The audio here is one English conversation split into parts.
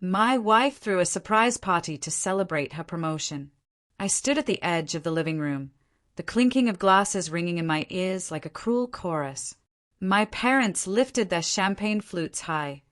My wife threw a surprise party to celebrate her promotion. I stood at the edge of the living room, the clinking of glasses ringing in my ears like a cruel chorus. My parents lifted their champagne flutes high,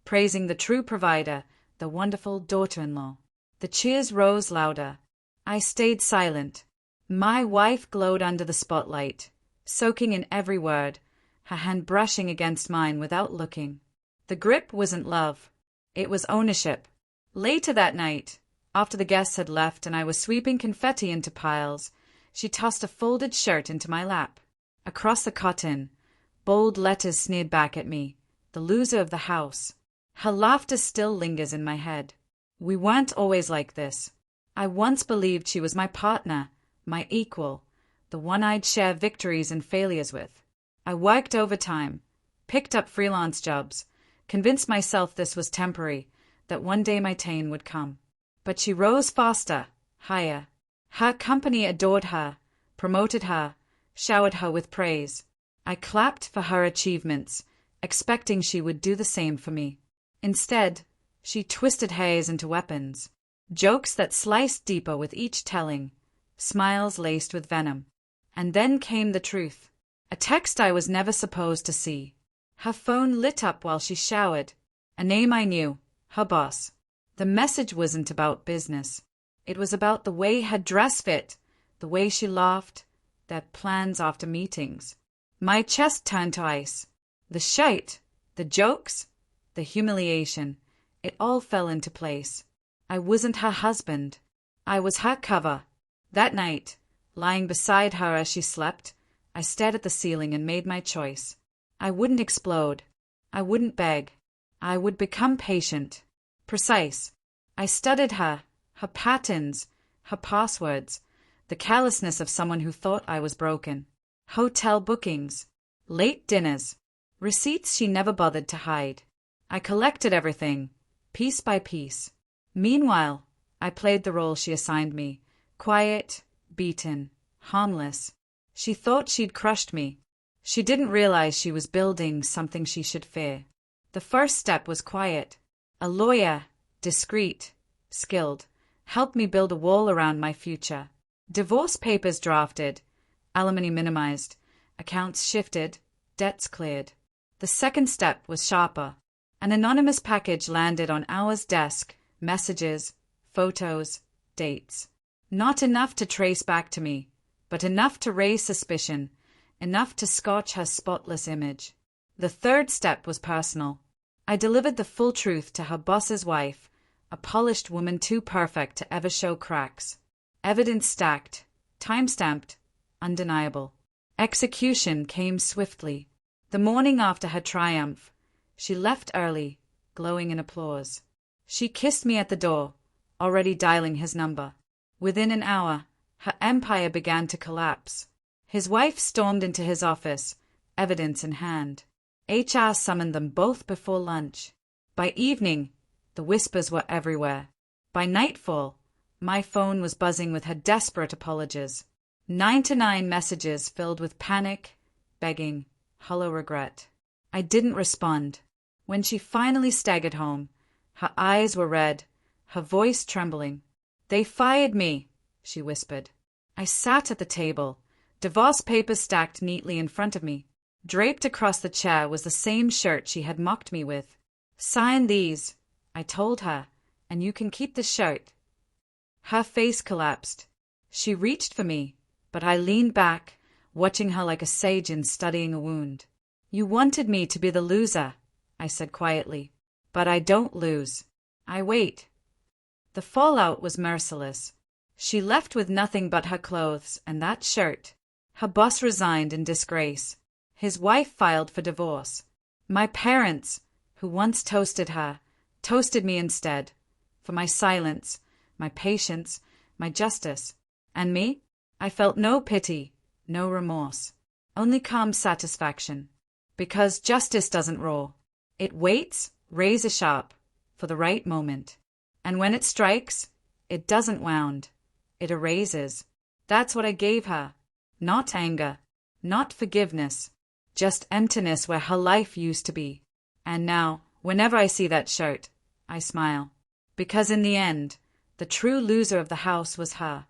praising the true provider, the wonderful daughter-in-law. The cheers rose louder. I stayed silent. My wife glowed under the spotlight, soaking in every word, her hand brushing against mine without looking. The grip wasn't love. It was ownership. Later that night, after the guests had left and I was sweeping confetti into piles, she tossed a folded shirt into my lap. Across the cotton, bold letters sneered back at me, the loser of the house. Her laughter still lingers in my head. We weren't always like this. I once believed she was my partner, my equal, the one I'd share victories and failures with. I worked overtime, picked up freelance jobs, convinced myself this was temporary, that one day my turn would come. But she rose faster, higher. Her company adored her, promoted her, showered her with praise. I clapped for her achievements, expecting she would do the same for me. Instead, she twisted hers into weapons, jokes that sliced deeper with each telling, smiles laced with venom. And then came the truth. A text I was never supposed to see. Her phone lit up while she showered. A name I knew, her boss. The message wasn't about business. It was about the way her dress fit, the way she laughed, their plans after meetings. My chest turned to ice. The shite, the jokes, the humiliation, it all fell into place. I wasn't her husband. I was her cover. That night, lying beside her as she slept, I stared at the ceiling and made my choice. I wouldn't explode. I wouldn't beg. I would become patient, precise. I studied her patterns, her passwords, the callousness of someone who thought I was broken. Hotel bookings, late dinners, receipts she never bothered to hide. I collected everything, piece by piece. Meanwhile, I played the role she assigned me, quiet, beaten, harmless. She thought she'd crushed me. She didn't realize she was building something she should fear. The first step was quiet. A lawyer, discreet, skilled, helped me build a wall around my future. Divorce papers drafted, alimony minimized, accounts shifted, debts cleared. The second step was sharper. An anonymous package landed on our desk, messages, photos, dates. Not enough to trace back to me, but enough to raise suspicion, enough to scorch her spotless image. The third step was personal. I delivered the full truth to her boss's wife, a polished woman too perfect to ever show cracks. Evidence stacked, time-stamped, undeniable. Execution came swiftly. The morning after her triumph, she left early, glowing in applause. She kissed me at the door, already dialing his number. Within an hour, her empire began to collapse. His wife stormed into his office, evidence in hand. HR summoned them both before lunch. By evening, the whispers were everywhere. By nightfall, my phone was buzzing with her desperate apologies. 9 messages filled with panic, begging, hollow regret. I didn't respond. When she finally staggered home, her eyes were red, her voice trembling. "They fired me," she whispered. I sat at the table, divorce papers stacked neatly in front of me. Draped across the chair was the same shirt she had mocked me with. "Sign these," I told her, "and you can keep the shirt." Her face collapsed. She reached for me, but I leaned back, watching her like a surgeon studying a wound. "You wanted me to be the loser," I said quietly, "but I don't lose. I wait." The fallout was merciless. She left with nothing but her clothes and that shirt. Her boss resigned in disgrace. His wife filed for divorce. My parents, who once toasted her, toasted me instead, for my silence, my patience, my justice. And me? I felt no pity, no remorse, only calm satisfaction. Because justice doesn't roar. It waits, razor sharp, for the right moment. And when it strikes, it doesn't wound. It erases. That's what I gave her. Not anger, not forgiveness, just emptiness where her life used to be. And now, whenever I see that shirt, I smile. because in the end, the true loser of the house was her.